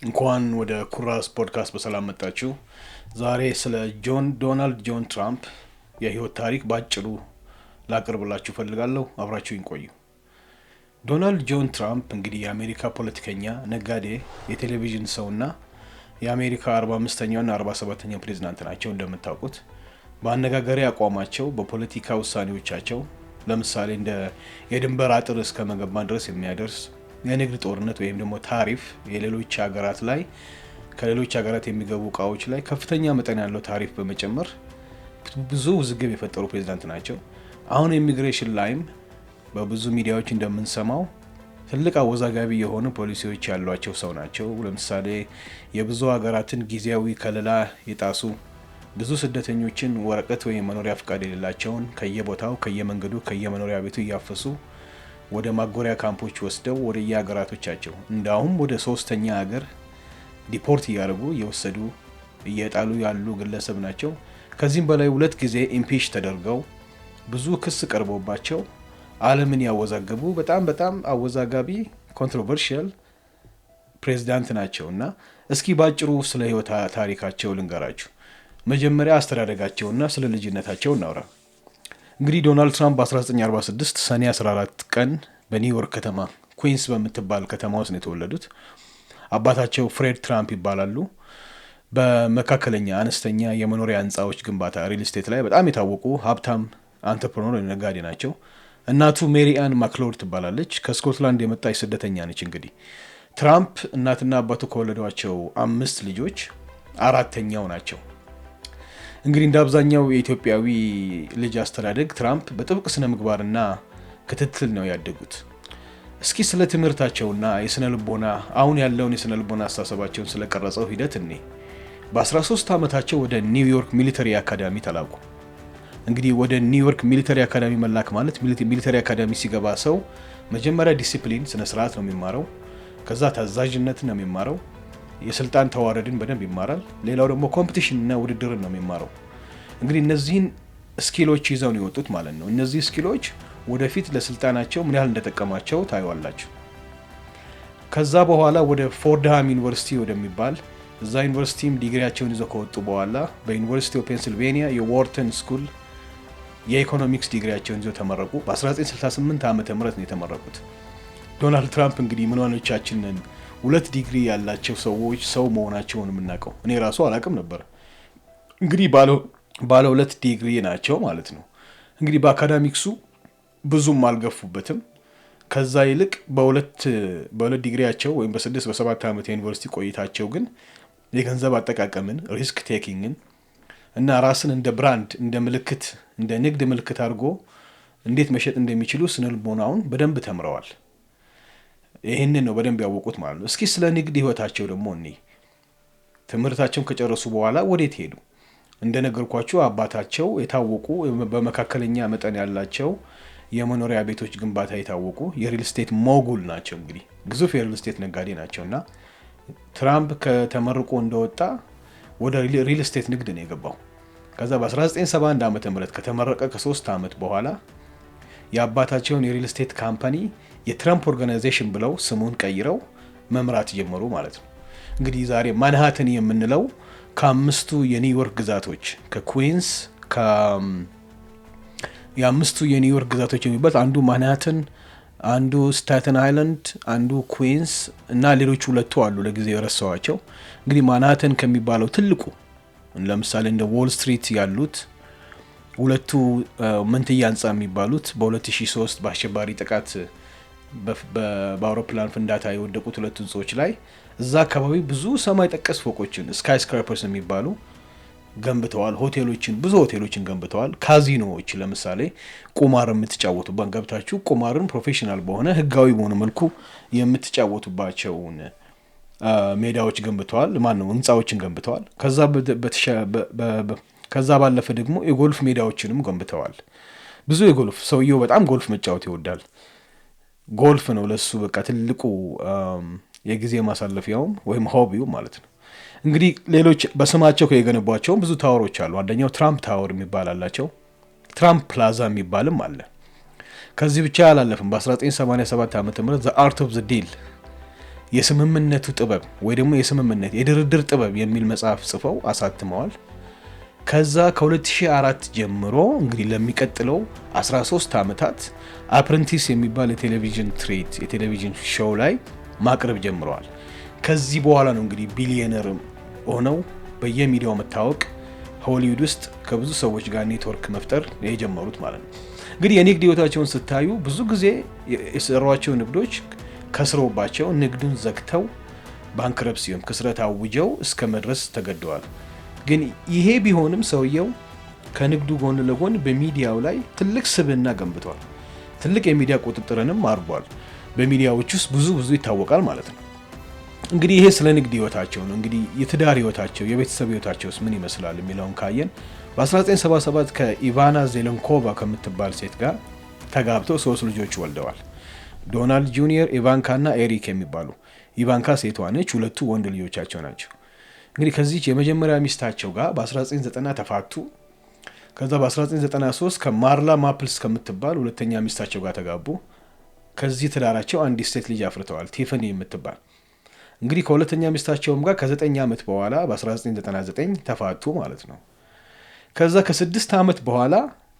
እንኳን ወደ ኩራስ ፖድካስት በሰላም መጣችሁ። ዛሬ ስለ ዶናልድ ጆን ትራምፕ የህይወት ታሪክ ባጭሩ ላቀርብላችሁ ፈልጋለሁ። አብራችሁኝ ቆዩ። ዶናልድ ጆን ትራምፕ እንግዲህ የአሜሪካ ፖለቲከኛ፣ ነጋዴ፣ የቴሌቪዥን ሰውና የአሜሪካ 45ኛውና 47ኛው ፕሬዝዳንት ናቸው። እንደምታውቁት በአነጋጋሪ አቋማቸው፣ በፖለቲካ ውሳኔዎቻቸው ለምሳሌ እንደ የድንበር አጥር እስከ መገንባት ድረስ የሚያደርስ የንግድ ጦርነት ወይም ደግሞ ታሪፍ የሌሎች ሀገራት ላይ ከሌሎች ሀገራት የሚገቡ እቃዎች ላይ ከፍተኛ መጠን ያለው ታሪፍ በመጨመር ብዙ ውዝግብ የፈጠሩ ፕሬዝዳንት ናቸው። አሁን ኢሚግሬሽን ላይም በብዙ ሚዲያዎች እንደምንሰማው ትልቅ አወዛጋቢ የሆኑ ፖሊሲዎች ያሏቸው ሰው ናቸው። ለምሳሌ የብዙ ሀገራትን ጊዜያዊ ከለላ የጣሱ ብዙ ስደተኞችን ወረቀት ወይም መኖሪያ ፍቃድ የሌላቸውን ከየቦታው ከየመንገዱ ከየመኖሪያ ቤቱ እያፈሱ ወደ ማጎሪያ ካምፖች ወስደው ወደ የሀገራቶቻቸው እንዳውም ወደ ሶስተኛ ሀገር ዲፖርት እያደረጉ እየወሰዱ እየጣሉ ያሉ ግለሰብ ናቸው። ከዚህም በላይ 2 ጊዜ ኢምፒች ተደርገው ብዙ ክስ ቀርቦባቸው ዓለምን ያወዛገቡ በጣም አወዛጋቢ ኮንትሮቨርሺያል ፕሬዝዳንት ናቸው እና እስኪ ባጭሩ ስለ ህይወት ታሪካቸው ልንገራችሁ። መጀመሪያ አስተዳደጋቸውና ስለ ልጅነታቸው እናውራ። እንግዲህ ዶናልድ ትራምፕ በ1946 ሰኔ 14 ቀን በኒውዮርክ ከተማ ኩዊንስ በምትባል ከተማ ውስጥ ነው የተወለዱት። አባታቸው ፍሬድ ትራምፕ ይባላሉ። በመካከለኛ አነስተኛ የመኖሪያ ህንፃዎች ግንባታ ሪል ስቴት ላይ በጣም የታወቁ ሀብታም አንትርፕረነር ወይ ነጋዴ ናቸው። እናቱ ሜሪ አን ማክሎድ ትባላለች። ከስኮትላንድ የመጣች ስደተኛ ነች። እንግዲህ ትራምፕ እናትና አባቱ ከወለዷቸው 5 ልጆች 4ተኛው ናቸው። እንግዲህ እንደ አብዛኛው የኢትዮጵያዊ ልጅ አስተዳደግ ትራምፕ በጥብቅ ስነ ምግባርና ክትትል ነው ያደጉት። እስኪ ስለ ትምህርታቸውና የስነ ልቦና አሁን ያለውን የስነ ልቦና አስተሳሰባቸውን ስለቀረጸው ሂደት እኔ በ13 ዓመታቸው ወደ ኒውዮርክ ሚሊተሪ አካዳሚ ተላኩ። እንግዲህ ወደ ኒውዮርክ ሚሊተሪ አካዳሚ መላክ ማለት ሚሊተሪ አካዳሚ ሲገባ ሰው መጀመሪያ ዲሲፕሊን ስነ ስርዓት ነው የሚማረው። ከዛ ታዛዥነት ነው የሚማረው። የስልጣን ተዋረድን በደንብ ይማራል። ሌላው ደግሞ ኮምፒቲሽን እና ውድድርን ነው የሚማረው። እንግዲህ እነዚህን ስኪሎች ይዘው ነው የወጡት ማለት ነው። እነዚህ ስኪሎች ወደፊት ለስልጣናቸው ምን ያህል እንደጠቀማቸው ታዩዋላችሁ። ከዛ በኋላ ወደ ፎርድሃም ዩኒቨርሲቲ ወደሚባል እዛ ዩኒቨርሲቲም ዲግሪያቸውን ይዘው ከወጡ በኋላ በዩኒቨርሲቲ ኦፍ ፔንሲልቬኒያ የዎርተን ስኩል የኢኮኖሚክስ ዲግሪያቸውን ይዘው ተመረቁ። በ1968 ዓ.ም ነው የተመረቁት። ዶናልድ ትራምፕ እንግዲህ ምንዋኖቻችንን 2 ዲግሪ ያላቸው ሰዎች ሰው መሆናቸውን የምናውቀው እኔ ራሱ አላውቅም ነበር። እንግዲህ ባለ 2 ዲግሪ ናቸው ማለት ነው። እንግዲህ በአካዳሚክሱ ብዙም አልገፉበትም። ከዛ ይልቅ በ2 ዲግሪያቸው ወይም በ6 በ7 ዓመት የዩኒቨርሲቲ ቆይታቸው ግን የገንዘብ አጠቃቀምን፣ ሪስክ ቴኪንግን እና ራስን እንደ ብራንድ እንደ ምልክት እንደ ንግድ ምልክት አድርጎ እንዴት መሸጥ እንደሚችሉ ስነልቦናውን በደንብ ተምረዋል። ይህንን ነው በደንብ ያወቁት ማለት ነው። እስኪ ስለ ንግድ ህይወታቸው ደግሞ ትምህርታቸውን ከጨረሱ በኋላ ወዴት ሄዱ? እንደነገርኳችሁ አባታቸው የታወቁ በመካከለኛ መጠን ያላቸው የመኖሪያ ቤቶች ግንባታ የታወቁ የሪል ስቴት ሞጉል ናቸው። እንግዲህ ግዙፍ የሪል ስቴት ነጋዴ ናቸው እና ትራምፕ ከተመርቆ እንደወጣ ወደ ሪል ስቴት ንግድ ነው የገባው። ከዛ በ1971 ዓ.ም ከተመረቀ ከ3 ዓመት በኋላ የአባታቸውን የሪል ስቴት ካምፓኒ የትራምፕ ኦርጋናይዜሽን ብለው ስሙን ቀይረው መምራት ጀመሩ ማለት ነው። እንግዲህ ዛሬ ማንሃተን የምንለው ከ5ቱ የኒውዮርክ ግዛቶች ከኩዊንስ የ5ቱ የኒውዮርክ ግዛቶች የሚባሉት አንዱ ማንሃተን፣ አንዱ ስታተን አይላንድ፣ አንዱ ኩዊንስ እና ሌሎች 2 አሉ ለጊዜው የረሳዋቸው። እንግዲህ ማንሃተን ከሚባለው ትልቁ ለምሳሌ እንደ ዎል ስትሪት ያሉት 2 መንትያ ህንፃ የሚባሉት በ2003 በአሸባሪ ጥቃት በአውሮፕላን ፍንዳታ የወደቁት 2 ህንፃዎች ላይ እዛ አካባቢ ብዙ ሰማይ ጠቀስ ፎቆችን ስካይ ስክራፐርስ የሚባሉ ገንብተዋል። ብዙ ሆቴሎችን ገንብተዋል። ካዚኖዎች ለምሳሌ ቁማር የምትጫወቱበት ገብታችሁ ቁማርን ፕሮፌሽናል በሆነ ህጋዊ በሆነ መልኩ የምትጫወቱባቸውን ሜዳዎች ገንብተዋል። ህንፃዎችን ገንብተዋል። ከዛ ባለፈ ደግሞ የጎልፍ ሜዳዎችንም ገንብተዋል። ብዙ ሰውየው በጣም ጎልፍ መጫወት ይወዳል። ጎልፍ ነው ለሱ በቃ ትልቁ የጊዜ ማሳለፊያውም ወይም ሆቢው ማለት ነው። እንግዲህ ሌሎች በስማቸው ከየገነቧቸው ብዙ ታወሮች አሉ። አንደኛው ትራምፕ ታወር የሚባል አላቸው። ትራምፕ ፕላዛ የሚባልም አለ። ከዚህ ብቻ አላለፍም። በ1987 ዓ.ም ዘ አርት ኦፍ ዘ ዲል የስምምነቱ ጥበብ ወይ ደግሞ የድርድር ጥበብ የሚል መጽሐፍ ጽፈው አሳትመዋል። ከዛ ከ2004 ጀምሮ እንግዲህ ለሚቀጥለው 13 ዓመታት አፕረንቲስ የሚባል የቴሌቪዥን ሾው ላይ ማቅረብ ጀምረዋል። ከዚህ በኋላ ነው እንግዲህ ቢሊየነር ሆነው በየሚዲያው መታወቅ ሆሊውድ ውስጥ ከብዙ ሰዎች ጋር ኔትወርክ መፍጠር የጀመሩት ማለት ነው። እንግዲህ የንግድ ህይወታቸውን ስታዩ ብዙ ጊዜ የሰሯቸው ንግዶች ከስረውባቸው ንግዱን ዘግተው ባንክረፕሲውን ክስረት አውጀው እስከ መድረስ ተገደዋል። ግን ይሄ ቢሆንም ሰውየው ከንግዱ ጎን ለጎን በሚዲያው ላይ ትልቅ ስብዕና ገንብቷል። ትልቅ የሚዲያ ቁጥጥርንም አርቧል። በሚዲያዎች ውስጥ ብዙ ይታወቃል ማለት ነው። እንግዲህ ይሄ ስለ ንግድ ህይወታቸው ነው። እንግዲህ የትዳር ህይወታቸው፣ የቤተሰብ ህይወታቸውስ ምን ይመስላል የሚለውን ካየን በ1977 ከኢቫና ዜሌንኮቫ ከምትባል ሴት ጋር ተጋብተው 3 ልጆች ወልደዋል። ዶናልድ ጁኒየር፣ ኢቫንካ እና ኤሪክ የሚባሉ። ኢቫንካ ሴቷ ነች፣ 2 ወንድ ልጆቻቸው ናቸው። እንግዲህ ከዚች የመጀመሪያ ሚስታቸው ጋር በ1990 ተፋቱ። ከዛ በ1993 ከማርላ ማፕልስ ከምትባል ሁለተኛ ሚስታቸው ጋር ተጋቡ። ከዚህ ትዳራቸው አንዲት ሴት ልጅ አፍርተዋል፣ ቲፈኒ የምትባል። እንግዲህ ከሁለተኛ ሚስታቸውም ጋር ከ9 ዓመት በኋላ በ1999 ተፋቱ ማለት ነው። ከዛ ከ6 ዓመት በኋላ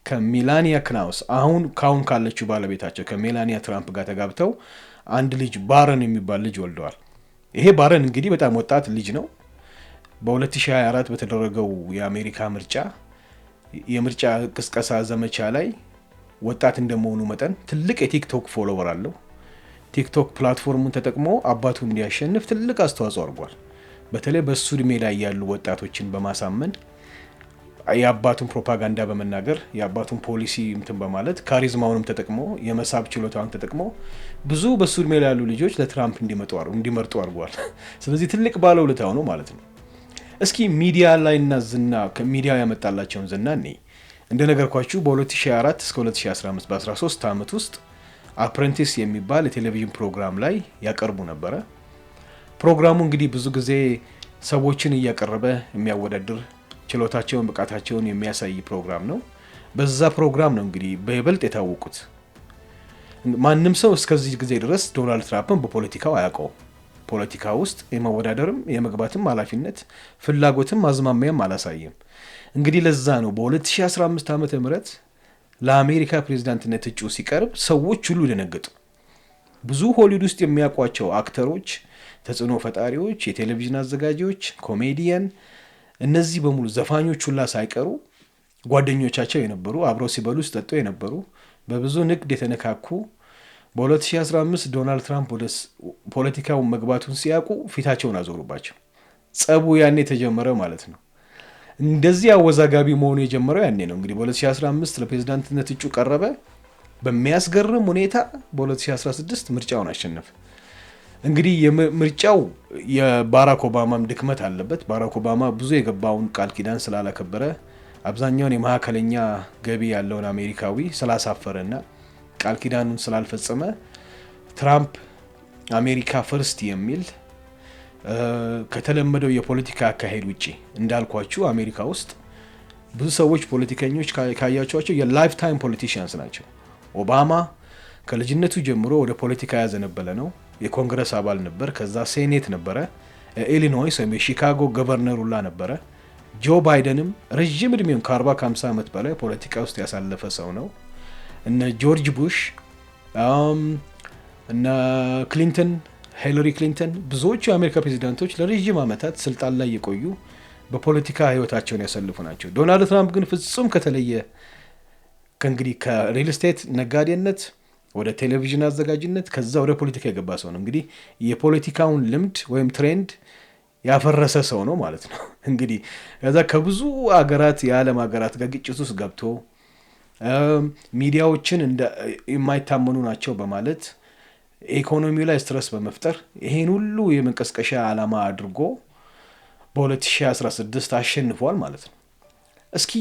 ከሜላኒያ ክናውስ አሁን ካለችው ባለቤታቸው ከሜላኒያ ትራምፕ ጋር ተጋብተው አንድ ልጅ ባረን የሚባል ልጅ ወልደዋል። ይሄ ባረን እንግዲህ በጣም ወጣት ልጅ ነው። በ2024 በተደረገው የአሜሪካ የምርጫ ቅስቀሳ ዘመቻ ላይ ወጣት እንደመሆኑ መጠን ትልቅ የቲክቶክ ፎሎወር አለው። ቲክቶክ ፕላትፎርሙን ተጠቅሞ አባቱ እንዲያሸንፍ ትልቅ አስተዋጽኦ አድርጓል። በተለይ በሱ እድሜ ላይ ያሉ ወጣቶችን በማሳመን የአባቱን ፕሮፓጋንዳ በመናገር የአባቱን ፖሊሲ በማለት ካሪዝማውንም ተጠቅሞ የመሳብ ችሎታውን ተጠቅሞ ብዙ በሱ እድሜ ላይ ያሉ ልጆች ለትራምፕ እንዲመርጡ አድርጓል። ስለዚህ ትልቅ ባለውለታው ነው ማለት ነው። እስኪ ሚዲያ ላይና ዝና ከሚዲያ ያመጣላቸውን ዝና እንደነገርኳችሁ በ2004 እስከ 2015 በ13 ዓመት ውስጥ አፕረንቲስ የሚባል የቴሌቪዥን ፕሮግራም ላይ ያቀርቡ ነበረ። ፕሮግራሙ እንግዲህ ብዙ ጊዜ ሰዎችን እያቀረበ የሚያወዳድር ችሎታቸውን ብቃታቸውን የሚያሳይ ፕሮግራም ነው። በዛ ፕሮግራም ነው እንግዲህ በይበልጥ የታወቁት። ማንም ሰው እስከዚህ ጊዜ ድረስ ዶናልድ ትራምፕን በፖለቲካው አያውቀውም። ፖለቲካ ውስጥ የመወዳደርም የመግባትም ኃላፊነት ፍላጎትም አዝማሚያም አላሳየም። እንግዲህ ለዛ ነው በ2015 ዓመተ ምህረት ለአሜሪካ ፕሬዝዳንትነት እጩ ሲቀርብ ሰዎች ሁሉ ደነገጡ። ብዙ ሆሊውድ ውስጥ የሚያውቋቸው አክተሮች፣ ተጽዕኖ ፈጣሪዎች፣ የቴሌቪዥን አዘጋጆች፣ ኮሜዲያን፣ እነዚህ በሙሉ ዘፋኞች ሁላ ሳይቀሩ ጓደኞቻቸው የነበሩ አብረው ሲበሉ ሲጠጡ የነበሩ በብዙ ንግድ የተነካኩ በ2015 ዶናልድ ትራምፕ ወደ ፖለቲካው መግባቱን ሲያውቁ ፊታቸውን አዞሩባቸው። ጸቡ ያኔ ተጀመረ ማለት ነው። እንደዚህ አወዛጋቢ መሆኑ የጀመረው ያኔ ነው። እንግዲህ በ2015 ለፕሬዝዳንትነት እጩ ቀረበ። በሚያስገርም ሁኔታ በ2016 ምርጫውን አሸነፈ። እንግዲህ ምርጫው የባራክ ኦባማም ድክመት አለበት። ባራክ ኦባማ ብዙ የገባውን ቃል ኪዳን ስላላከበረ አብዛኛውን የመካከለኛ ገቢ ያለውን አሜሪካዊ ስላሳፈረና ቃል ኪዳኑን ስላልፈጸመ ትራምፕ አሜሪካ ፈርስት የሚል ከተለመደው የፖለቲካ አካሄድ ውጪ እንዳልኳችሁ አሜሪካ ውስጥ ብዙ ሰዎች ፖለቲከኞች ካያቸዋቸው የላይፍ ታይም ፖለቲሽያንስ ናቸው። ኦባማ ከልጅነቱ ጀምሮ ወደ ፖለቲካ ያዘነበለ ነው። የኮንግረስ አባል ነበር። ከዛ ሴኔት ነበረ። ኢሊኖይስ ወይም የሺካጎ ገቨርነር ሁላ ነበረ። ጆ ባይደንም ረዥም እድሜውን ከ40-50 ዓመት በላይ ፖለቲካ ውስጥ ያሳለፈ ሰው ነው። እነ ጆርጅ ቡሽ እነ ክሊንተን ሂለሪ ክሊንተን ብዙዎቹ የአሜሪካ ፕሬዚዳንቶች ለረዥም ዓመታት ስልጣን ላይ የቆዩ በፖለቲካ ህይወታቸውን ያሳልፉ ናቸው። ዶናልድ ትራምፕ ግን ፍጹም ከተለየ ከእንግዲህ ከሪል ስቴት ነጋዴነት ወደ ቴሌቪዥን አዘጋጅነት ከዛ ወደ ፖለቲካ የገባ ሰው ነው። እንግዲህ የፖለቲካውን ልምድ ወይም ትሬንድ ያፈረሰ ሰው ነው ማለት ነው። እንግዲህ ከዛ ከብዙ አገራት የዓለም ሀገራት ጋር ግጭት ውስጥ ገብቶ ሚዲያዎችን የማይታመኑ ናቸው በማለት ኢኮኖሚው ላይ ስትረስ በመፍጠር ይሄን ሁሉ የመንቀስቀሻ ዓላማ አድርጎ በ2016 አሸንፏል ማለት ነው። እስኪ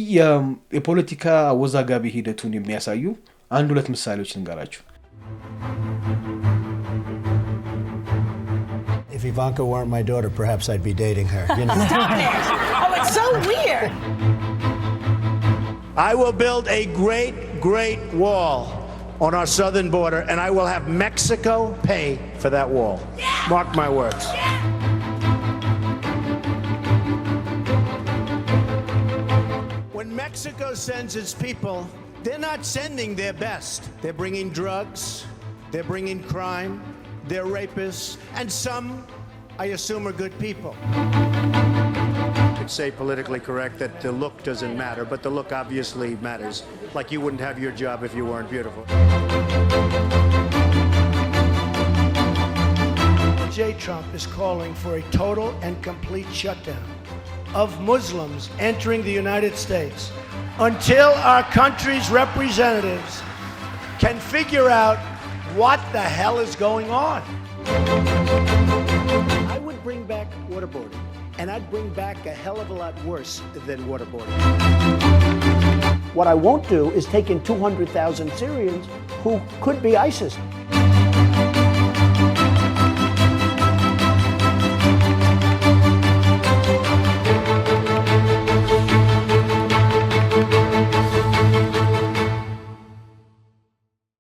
የፖለቲካ አወዛጋቢ ሂደቱን የሚያሳዩ አንድ ሁለት ምሳሌዎች ልንገራችሁ። If Ivanka weren't my daughter, perhaps I'd be dating her. You know. Stop it! Oh, it's so weird. I will build a great, great wall on our southern border, and I will have Mexico pay for that wall. Mark my words. When Mexico sends its people, they're not sending their best. They're bringing drugs, they're bringing crime, they're rapists, and some, I assume, are good people. Could say politically correct that the look doesn't matter, but the look obviously matters. Like you wouldn't have your job if you weren't beautiful. J. Trump is calling for a total and complete shutdown of Muslims entering the United States until our country's representatives can figure out what the hell is going on. I would bring back waterboarding, and I'd bring back a hell of a lot worse than waterboarding. What I won't do is take in 200,000 Syrians who could be ISIS.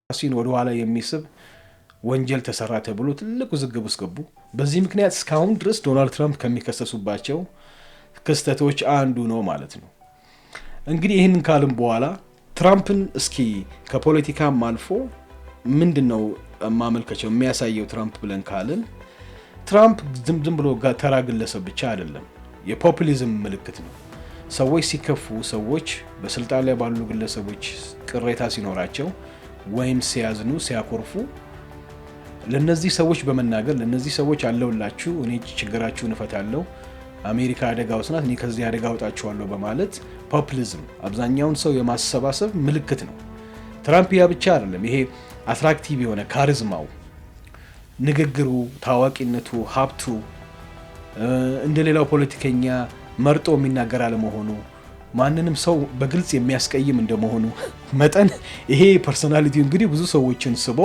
ሲን ወደ ኋላ የሚስብ ወንጀል ተሰራ ተብሎ ትልቅ ውዝግብ ውስጥ ገቡ። በዚህ ምክንያት እስካሁን ድረስ ዶናልድ ትራምፕ ከሚከሰሱባቸው ክስተቶች አንዱ ነው ማለት ነው። እንግዲህ ይህንን ካልም በኋላ ትራምፕን እስኪ ከፖለቲካም አልፎ ምንድነው ማመልከቻው የሚያሳየው ትራምፕ ብለን ካልን ትራምፕ ዝም ብሎ ተራ ግለሰብ ብቻ አይደለም፣ የፖፑሊዝም ምልክት ነው። ሰዎች ሲከፉ፣ ሰዎች በስልጣን ላይ ባሉ ግለሰቦች ቅሬታ ሲኖራቸው ወይም ሲያዝኑ፣ ሲያኮርፉ ለነዚህ ሰዎች በመናገር ለነዚህ ሰዎች አለውላችሁ፣ እኔ ችግራችሁን እፈታለሁ፣ አሜሪካ አደጋ ውስጥ ናት፣ እኔ ከዚህ አደጋ አውጣችኋለሁ በማለት ፖፑሊዝም አብዛኛውን ሰው የማሰባሰብ ምልክት ነው። ትራምፕ ያ ብቻ አይደለም፣ ይሄ አትራክቲቭ የሆነ ካሪዝማው፣ ንግግሩ፣ ታዋቂነቱ፣ ሀብቱ እንደሌላው ፖለቲከኛ መርጦ የሚናገር አለመሆኑ፣ ማንንም ሰው በግልጽ የሚያስቀይም እንደመሆኑ መጠን ይሄ ፐርሶናሊቲው እንግዲህ ብዙ ሰዎችን ስቦ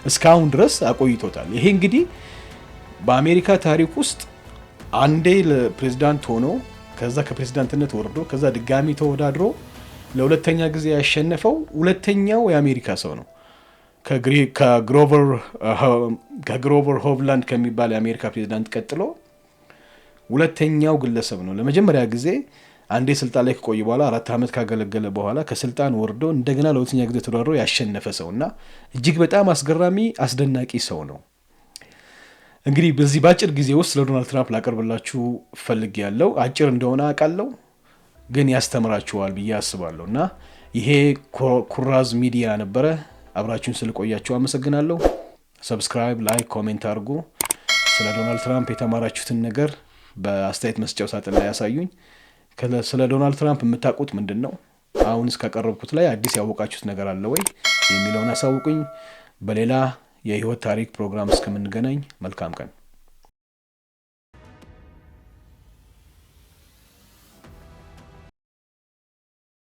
እስካሁን ድረስ አቆይቶታል። ይሄ እንግዲህ በአሜሪካ ታሪክ ውስጥ አንዴ ለፕሬዝዳንት ሆኖ ከዛ ከፕሬዝዳንትነት ወርዶ ከዛ ድጋሚ ተወዳድሮ ለሁለተኛ ጊዜ ያሸነፈው ሁለተኛው የአሜሪካ ሰው ነው። ከግሮቨር ሆቭላንድ ከሚባል የአሜሪካ ፕሬዝዳንት ቀጥሎ ሁለተኛው ግለሰብ ነው። ለመጀመሪያ ጊዜ አንዴ ስልጣን ላይ ከቆየ በኋላ 4 ዓመት ካገለገለ በኋላ ከስልጣን ወርዶ እንደገና ለሁለተኛ ጊዜ ተወዳድሮ ያሸነፈ ሰውና እጅግ በጣም አስገራሚ አስደናቂ ሰው ነው። እንግዲህ በዚህ ባጭር ጊዜ ውስጥ ለዶናልድ ትራምፕ ላቀርብላችሁ ፈልጌያለሁ። አጭር እንደሆነ አውቃለሁ፣ ግን ያስተምራችኋል ብዬ አስባለሁና ይሄ ኩራዝ ሚዲያ ነበረ። አብራችሁን ስለቆያችሁ አመሰግናለሁ። ሰብስክራይብ፣ ላይክ፣ ኮሜንት አድርጉ። ስለ ዶናልድ ትራምፕ የተማራችሁትን ነገር በአስተያየት መስጫው ሳጥን ላይ ያሳዩኝ። ስለ ዶናልድ ትራምፕ የምታውቁት ምንድነው? አሁን እስካቀረብኩት ላይ አዲስ ያወቃችሁት ነገር አለ ወይ የሚለውን አሳውቁኝ። በሌላ የህይወት ታሪክ ፕሮግራም እስከምንገናኝ መልካም ቀን።